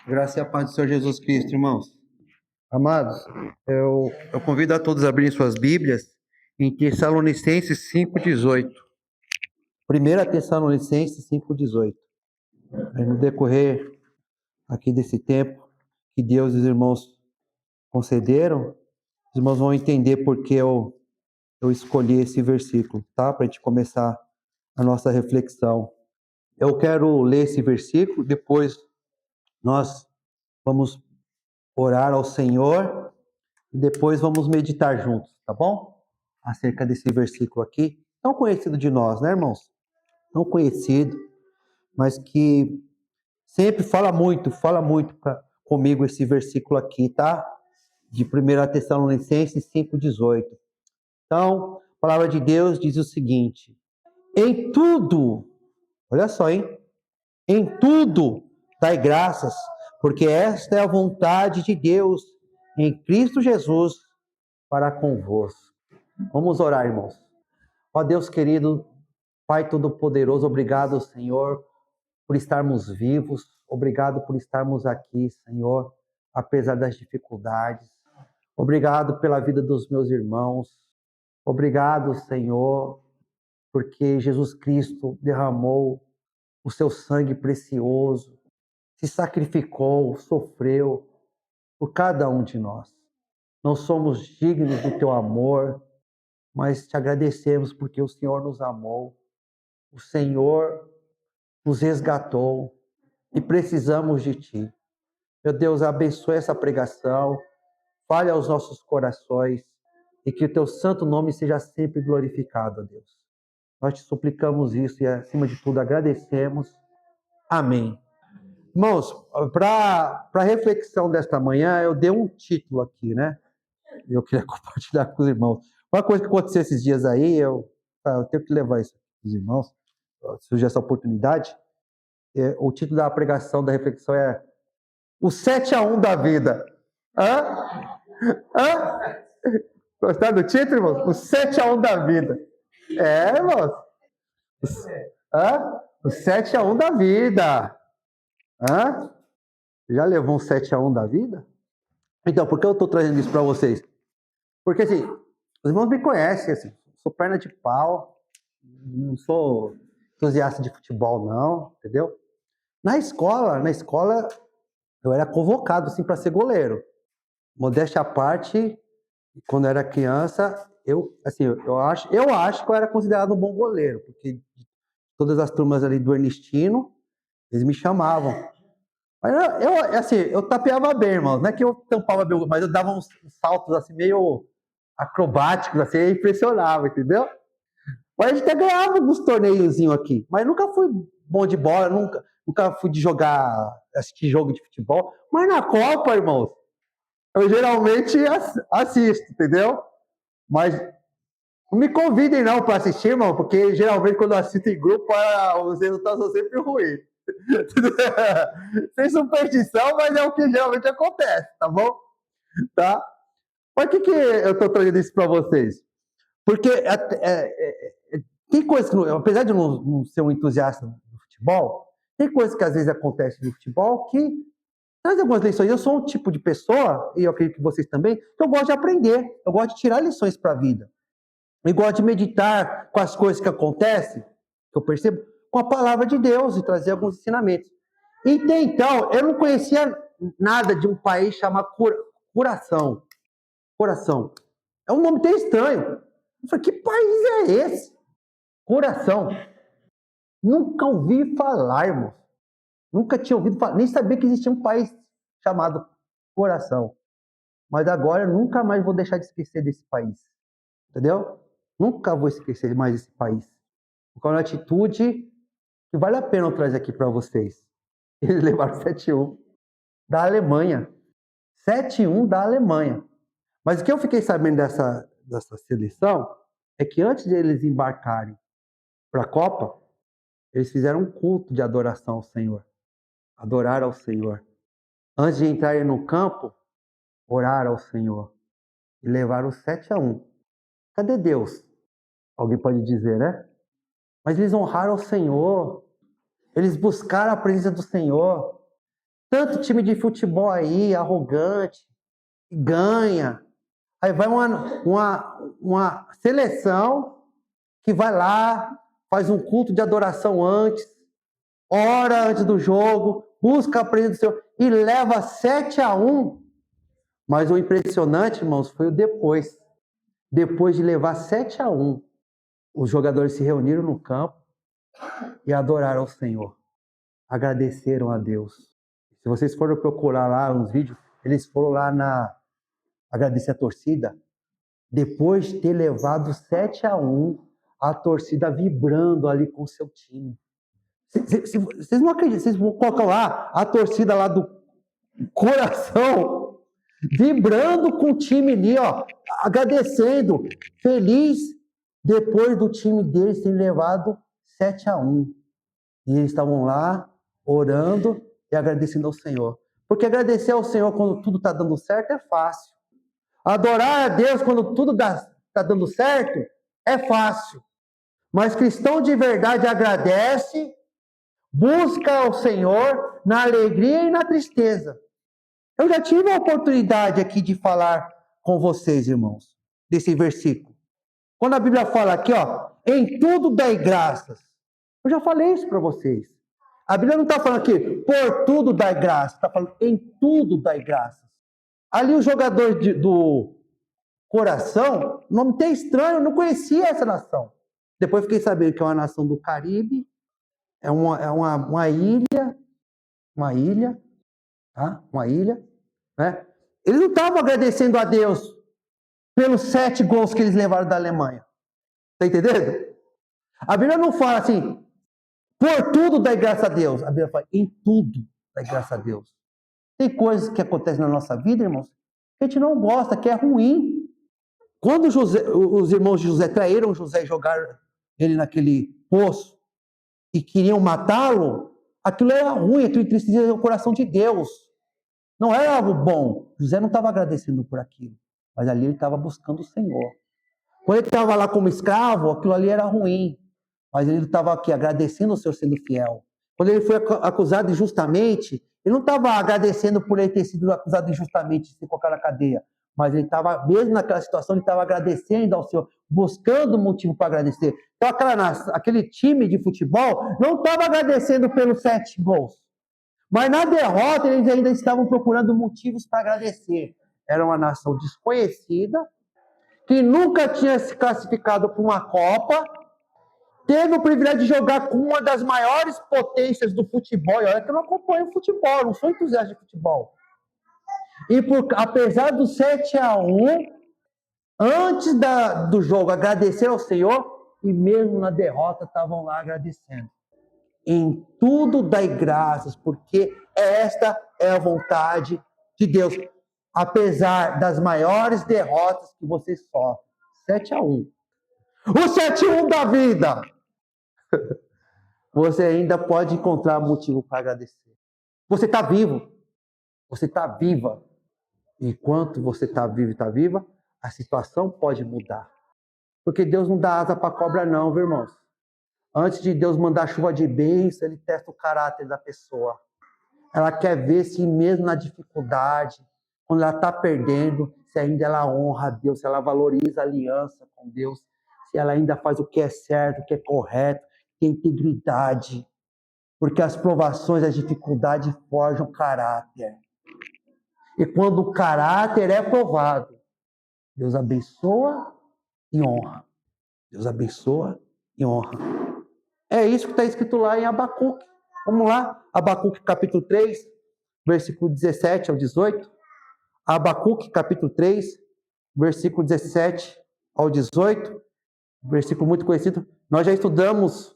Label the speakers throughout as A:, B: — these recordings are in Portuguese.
A: Graça e a paz do Senhor Jesus Cristo, irmãos. Amados, eu convido a todos a abrirem suas Bíblias em Tessalonicenses 5,18. 1 Tessalonicenses 5,18. Aí no decorrer aqui desse tempo que Deus e os irmãos concederam, os irmãos vão entender por que eu escolhi esse versículo, tá? Para a gente começar a nossa reflexão. Eu quero ler esse versículo, depois nós vamos orar ao Senhor e depois vamos meditar juntos, tá bom? Acerca desse versículo aqui, tão conhecido de nós, né, irmãos? Tão conhecido, mas que sempre comigo esse versículo aqui, tá? De 1 Tessalonicenses 5,18. Então, a palavra de Deus diz o seguinte: em tudo, olha só, hein? Em tudo dai graças, porque esta é a vontade de Deus em Cristo Jesus para convosco. Vamos orar, irmãos. Ó Deus querido, Pai Todo-Poderoso, obrigado, Senhor, por estarmos vivos. Obrigado por estarmos aqui, Senhor, apesar das dificuldades. Obrigado pela vida dos meus irmãos. Obrigado, Senhor, porque Jesus Cristo derramou o seu sangue precioso, se sacrificou, sofreu por cada um de nós. Não somos dignos do teu amor, mas te agradecemos porque o Senhor nos amou, o Senhor nos resgatou e precisamos de ti. Meu Deus, abençoe essa pregação, fale aos nossos corações e que o teu santo nome seja sempre glorificado, Deus. Nós te suplicamos isso e, acima de tudo, agradecemos. Amém. Irmãos, para a reflexão desta manhã, eu dei um título aqui, né? Eu queria compartilhar com os irmãos. Uma coisa que aconteceu esses dias aí, eu tenho que levar isso para os irmãos, surgiu essa oportunidade. O título da pregação, da reflexão é O 7-1 da vida. Hã? Hã? Gostaram do título, irmãos? O 7-1 da vida. É, irmãos. Hã? O 7-1 da vida. Hã? Já levou um 7-1 da vida? Então, por que eu estou trazendo isso para vocês? Porque, assim, os irmãos me conhecem, assim, sou perna de pau, não sou entusiasta de futebol, não, entendeu? Na escola, eu era convocado, assim, para ser goleiro. Modéstia à parte, quando eu era criança, eu acho que eu era considerado um bom goleiro, porque todas as turmas ali do Ernestino, eles me chamavam. Mas eu tapeava bem, irmão. Não é que eu tampava bem, mas eu dava uns saltos assim meio acrobáticos, assim, impressionava, entendeu? Mas a gente até ganhava uns torneiozinhos aqui. Mas nunca fui bom de bola, nunca fui de assistir jogo de futebol. Mas na Copa, irmãos, eu geralmente assisto, entendeu? Mas não me convidem não para assistir, irmão, porque geralmente quando eu assisto em grupo, os resultados são sempre ruins. Sem superstição, mas é o que geralmente acontece, tá bom? Tá? Mas que eu tô trazendo isso para vocês? Porque tem coisas que, apesar de não ser um entusiasta do futebol, tem coisas que às vezes acontecem no futebol que traz algumas lições. Eu sou um tipo de pessoa, e eu acredito que vocês também, que eu gosto de aprender, eu gosto de tirar lições para a vida. Eu gosto de meditar com as coisas que acontecem, que eu percebo, com a palavra de Deus e trazer alguns ensinamentos. E até então, eu não conhecia nada de um país chamado Curação. Coração. É um nome tão estranho. Eu falei, que país é esse? Coração. Nunca ouvi falar, irmão. Nunca tinha ouvido falar, nem sabia que existia um país chamado Coração. Mas agora eu nunca mais vou deixar de esquecer desse país. Entendeu? Nunca vou esquecer mais desse país. Porque é uma atitude que vale a pena eu trazer aqui para vocês. Eles levaram 7-1 da Alemanha. 7-1 da Alemanha. Mas o que eu fiquei sabendo dessa seleção é que antes de eles embarcarem para a Copa, eles fizeram um culto de adoração ao Senhor. Adorar ao Senhor. Antes de entrarem no campo, orar ao Senhor. E levaram 7-1. Cadê Deus? Alguém pode dizer, né? Mas eles honraram o Senhor. Eles buscaram a presença do Senhor. Tanto time de futebol aí, arrogante, ganha. Aí vai uma seleção que vai lá, faz um culto de adoração antes, ora antes do jogo, busca a presença do Senhor e leva 7-1. Mas o impressionante, irmãos, foi o depois. Depois de levar 7-1, os jogadores se reuniram no campo e adoraram ao Senhor. Agradeceram a Deus. Se vocês forem procurar lá uns vídeos, eles foram lá agradecer a torcida. Depois de ter levado 7-1, a torcida vibrando ali com o seu time. Vocês não acreditam, vocês vão colocar lá a torcida lá do coração, vibrando com o time ali, ó, agradecendo, feliz, depois do time deles ter levado 7-1. E eles estavam lá, orando e agradecendo ao Senhor. Porque agradecer ao Senhor quando tudo está dando certo é fácil. Adorar a Deus quando tudo está dando certo é fácil. Mas cristão de verdade agradece, busca ao Senhor na alegria e na tristeza. Eu já tive a oportunidade aqui de falar com vocês, irmãos, desse versículo. Quando a Bíblia fala aqui, ó, em tudo dai graças. Eu já falei isso para vocês. A Bíblia não está falando aqui, por tudo dai graças. Está falando, em tudo dai graças. Ali o jogador do Coração, nome até estranho, eu não conhecia essa nação. Depois fiquei sabendo que é uma nação do Caribe, é uma ilha, tá? Uma ilha, né? Eles não estavam agradecendo a Deus pelos 7 gols que eles levaram da Alemanha. Tá entendendo? A Bíblia não fala assim, por tudo dai graça a Deus. A Bíblia fala, em tudo dai graça a Deus. Tem coisas que acontecem na nossa vida, irmãos, que a gente não gosta, que é ruim. Quando os irmãos de José traíram José e jogaram ele naquele poço e queriam matá-lo, aquilo era ruim, aquilo entristecia o coração de Deus. Não era algo bom. José não estava agradecendo por aquilo, mas ali ele estava buscando o Senhor. Quando ele estava lá como escravo, aquilo ali era ruim, mas ele estava aqui agradecendo o Senhor sendo fiel. Quando ele foi acusado injustamente, ele não estava agradecendo por ele ter sido acusado injustamente de ser colocado na cadeia, mas ele estava, mesmo naquela situação, ele estava agradecendo ao Senhor, buscando motivo para agradecer. Então, aquele time de futebol não estava agradecendo pelos 7 gols. Mas na derrota, eles ainda estavam procurando motivos para agradecer. Era uma nação desconhecida, que nunca tinha se classificado para uma Copa, teve o privilégio de jogar com uma das maiores potências do futebol. E olha que eu não acompanho futebol, não sou entusiasta de futebol. E apesar do 7-1, antes do jogo, agradecer ao Senhor, e mesmo na derrota estavam lá agradecendo. Em tudo dai graças, porque esta é a vontade de Deus. Apesar das maiores derrotas que você sofre. 7-1. O 7-1 da vida. Você ainda pode encontrar motivo para agradecer. Você está vivo. Você está viva. Enquanto você está vivo e está viva, a situação pode mudar. Porque Deus não dá asa para cobra não, viu, irmãos? Antes de Deus mandar chuva de bênção, Ele testa o caráter da pessoa. Ela quer ver se mesmo na dificuldade, quando ela está perdendo, se ainda ela honra a Deus, se ela valoriza a aliança com Deus, se ela ainda faz o que é certo, o que é correto, tem integridade. Porque as provações, as dificuldades forjam caráter. E quando o caráter é provado, Deus abençoa e honra. Deus abençoa e honra. É isso que está escrito lá em Abacuque. Vamos lá, Abacuque capítulo 3, versículo 17 ao 18. Abacuque capítulo 3, versículo 17 ao 18. Versículo muito conhecido. Nós já estudamos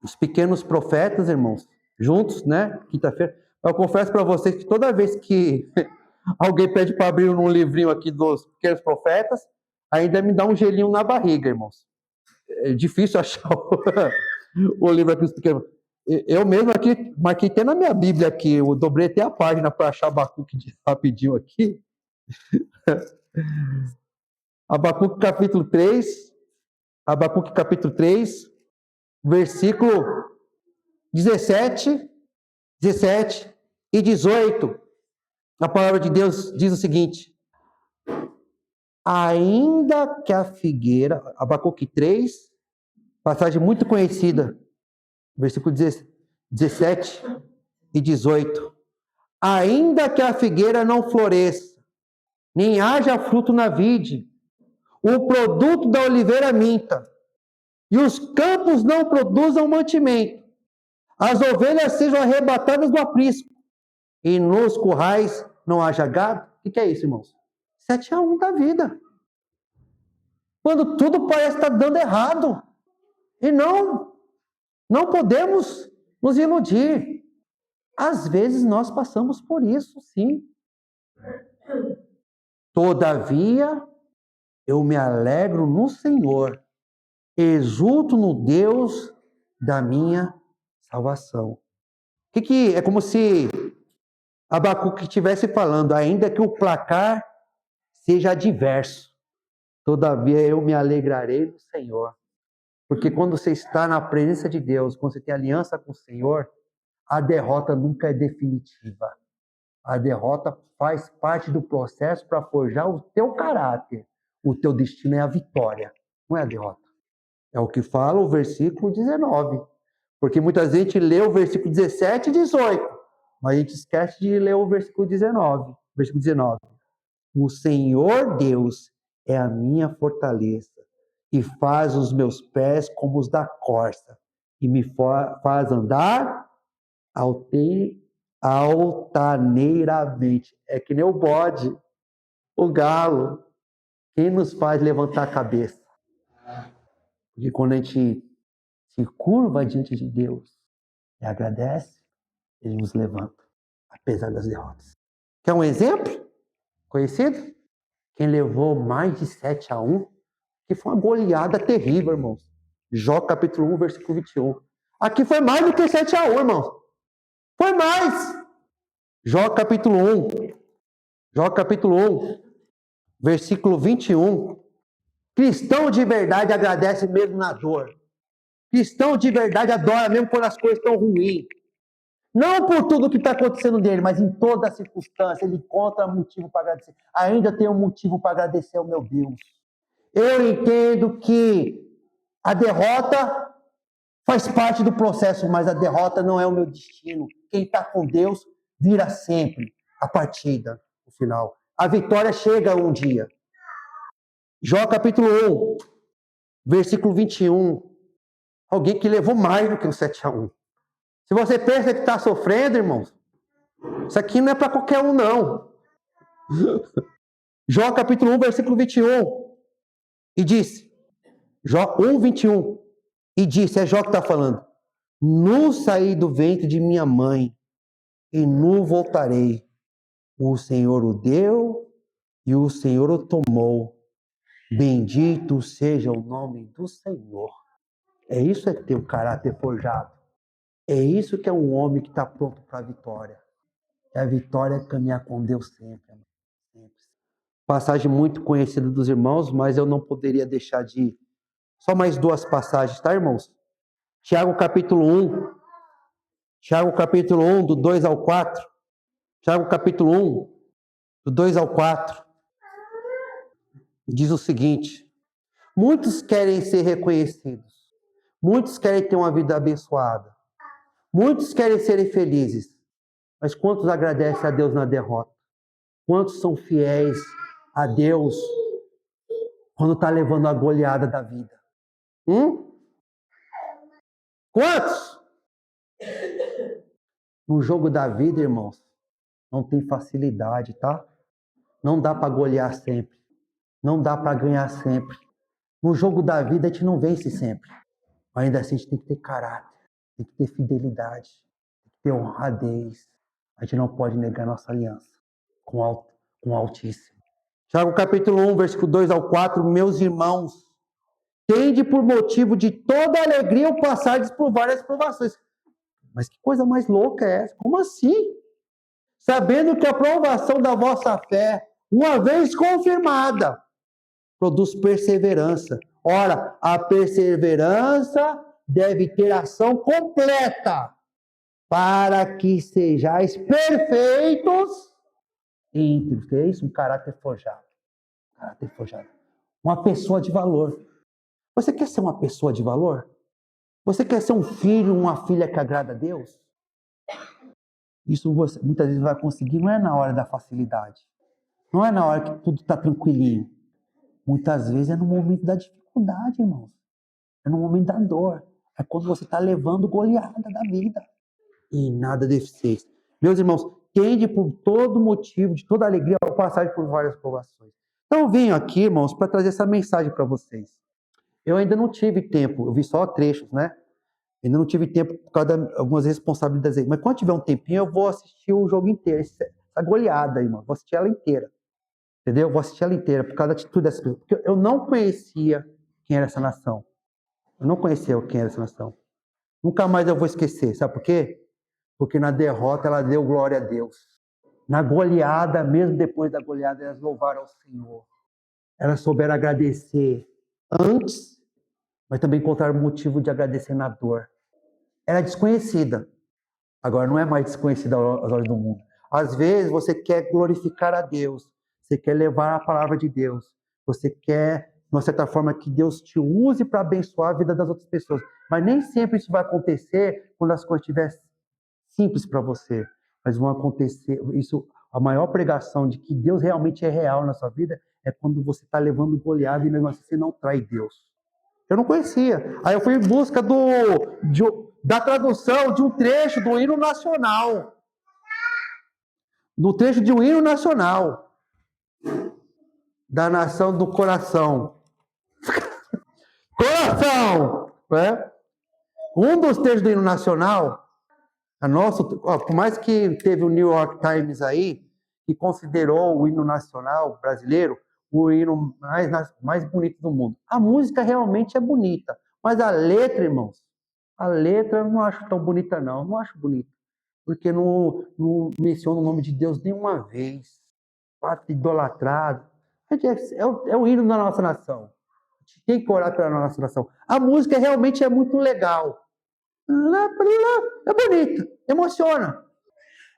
A: os pequenos profetas, irmãos, juntos, né? Quinta-feira. Eu confesso para vocês que toda vez que alguém pede para abrir um livrinho aqui dos pequenos profetas, ainda me dá um gelinho na barriga, irmãos. É difícil achar o livro aqui dos pequenos. Eu mesmo aqui, marquei até na minha Bíblia aqui, eu dobrei até a página para achar Abacuque rapidinho aqui. Abacuque capítulo 3, Abacuque capítulo 3, versículo 17, e 18, a palavra de Deus diz o seguinte: ainda que a figueira, Abacuque 3, passagem muito conhecida, versículo 17 e 18. Ainda que a figueira não floresça, nem haja fruto na vide, o produto da oliveira minta, e os campos não produzam mantimento, as ovelhas sejam arrebatadas do aprisco, e nos currais não haja gado. O que é isso, irmãos? 7-1 da vida. Quando tudo parece estar dando errado. E não podemos nos iludir. Às vezes nós passamos por isso, sim. Todavia, eu me alegro no Senhor, exulto no Deus da minha salvação. Que é como se Abacuque estivesse falando, ainda que o placar seja adverso, todavia eu me alegrarei no Senhor. Porque quando você está na presença de Deus, quando você tem aliança com o Senhor, a derrota nunca é definitiva. A derrota faz parte do processo para forjar o teu caráter. O teu destino é a vitória, não é a derrota. É o que fala o versículo 19. Porque muita gente lê o versículo 17 e 18, mas a gente esquece de ler o versículo 19. Versículo 19. O Senhor Deus é a minha fortaleza e faz os meus pés como os da corça e me faz andar altaneiramente. É que nem o bode, o galo. Quem nos faz levantar a cabeça? Porque quando a gente se curva diante de Deus e agradece, Ele nos levanta, apesar das derrotas. Quer um exemplo conhecido? Quem levou mais de 7-1, que foi uma goleada terrível, irmãos. Jó capítulo 1, versículo 21. Aqui foi mais do que 7-1, irmãos. Foi mais. Jó capítulo 1. Jó capítulo 1, versículo 21. Cristão de verdade agradece mesmo na dor. Cristão de verdade adora mesmo quando as coisas estão ruins. Não por tudo que está acontecendo dele, mas em toda a circunstância, ele encontra motivo para agradecer. Ainda tem um motivo para agradecer ao meu Deus. Eu entendo que a derrota faz parte do processo, mas a derrota não é o meu destino. Quem está com Deus vira sempre a partida, no final. A vitória chega um dia. Jó capítulo 1, versículo 21. Alguém que levou mais do que um 7-1. Se você pensa que está sofrendo, irmãos, isso aqui não é para qualquer um, não. Jó capítulo 1, versículo 21. E disse, Jó 1, 21. E disse, é Jó que está falando, nu saí do ventre de minha mãe, e nu voltarei. O Senhor o deu, e o Senhor o tomou. Bendito seja o nome do Senhor. É isso é ter o caráter forjado. É isso que é um homem que está pronto para a vitória. E a vitória é caminhar com Deus sempre. Sempre. Passagem muito conhecida dos irmãos, mas eu não poderia deixar de ir. Só mais duas passagens, tá, irmãos? Tiago capítulo 1. Tiago capítulo 1, do 2 ao 4. Tiago capítulo 1, do 2 ao 4. Diz o seguinte: muitos querem ser reconhecidos. Muitos querem ter uma vida abençoada. Muitos querem serem felizes. Mas quantos agradecem a Deus na derrota? Quantos são fiéis a Deus quando está levando a goleada da vida? Quantos? No jogo da vida, irmãos, não tem facilidade, tá? Não dá para golear sempre. Não dá para ganhar sempre. No jogo da vida, a gente não vence sempre. Mas ainda assim, a gente tem que ter caráter, tem que ter fidelidade, tem que ter honradez. A gente não pode negar nossa aliança com o Altíssimo. Tiago capítulo 1, versículo 2 ao 4. Meus irmãos, tende por motivo de toda alegria o passardes por várias provações. Mas que coisa mais louca é essa? Como assim? Sabendo que a provação da vossa fé, uma vez confirmada, produz perseverança. Ora, a perseverança deve ter ação completa, para que sejais perfeitos entre os que é isso, um caráter forjado. Caráter forjado. Uma pessoa de valor. Você quer ser uma pessoa de valor? Você quer ser um filho, uma filha que agrada a Deus? Isso você muitas vezes vai conseguir, não é na hora da facilidade. Não é na hora que tudo está tranquilinho. Muitas vezes é no momento da dificuldade, irmãos. É no momento da dor. É quando você está levando goleada da vida. E nada deficiência. Meus irmãos, tende por todo motivo, de toda alegria, ao passar por várias provações. Então eu venho aqui, irmãos, para trazer essa mensagem para vocês. Eu ainda não tive tempo, eu vi só trechos, né? Ainda não tive tempo por causa de algumas responsabilidades aí. Mas quando tiver um tempinho, eu vou assistir o jogo inteiro. Essa goleada aí, mano. Vou assistir ela inteira. Entendeu? Vou assistir ela inteira por causa da atitude dessa pessoa. Porque eu não conhecia quem era essa nação. Eu não conhecia quem era essa nação. Nunca mais eu vou esquecer. Sabe por quê? Porque na derrota ela deu glória a Deus. Na goleada, mesmo depois da goleada, elas louvaram ao Senhor. Elas souberam agradecer antes, mas também encontraram motivo de agradecer na dor. Era desconhecida. Agora não é mais desconhecida aos olhos do mundo. Às vezes você quer glorificar a Deus. Você quer levar a palavra de Deus. Você quer, de uma certa forma, que Deus te use para abençoar a vida das outras pessoas. Mas nem sempre isso vai acontecer quando as coisas estiverem simples para você. Mas vão acontecer. Isso, a maior pregação de que Deus realmente é real na sua vida é quando você está levando goleada e mesmo assim você não trai Deus. Eu não conhecia. Aí eu fui em busca da tradução de um trecho do hino nacional. Do trecho de um hino nacional. Da nação do coração. Coração! É? Um dos trechos do hino nacional, por mais que teve o New York Times aí, que considerou o hino nacional brasileiro o hino mais bonito do mundo. A música realmente é bonita, mas a letra, irmãos, a letra eu não acho tão bonita, não. Não acho bonita. Porque não menciona o nome de Deus nenhuma vez. Fato idolatrado. É o hino da nossa nação. A gente tem que orar pela nossa nação. A música realmente é muito legal. É bonita, emociona.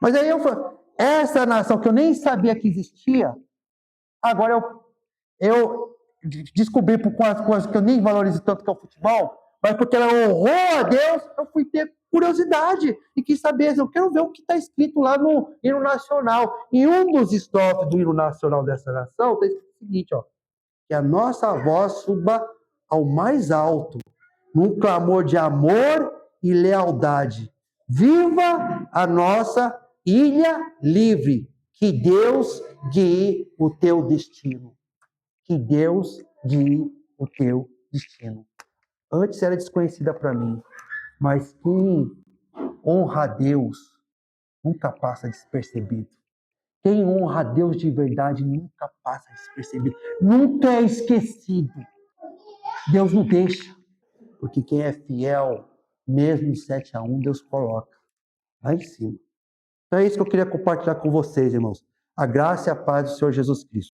A: Mas aí eu falo, essa nação que eu nem sabia que existia, agora eu descobri com as coisas que eu nem valorizo tanto que é o futebol, mas porque ela honrou a Deus, eu fui ter curiosidade e quis saber, eu quero ver o que está escrito lá no hino nacional. E um dos estrofes do hino nacional dessa nação está escrito o seguinte, ó, que a nossa voz suba ao mais alto, num clamor de amor e lealdade. Viva a nossa ilha livre, que Deus guie o teu destino. Que Deus guie o teu destino. Antes era desconhecida para mim, mas quem honra a Deus nunca passa despercebido. Quem honra a Deus de verdade nunca passa despercebido. Nunca é esquecido. Deus não deixa. Porque quem é fiel, mesmo em 7-1, Deus coloca lá em cima. Então é isso que eu queria compartilhar com vocês, irmãos. A graça e a paz do Senhor Jesus Cristo.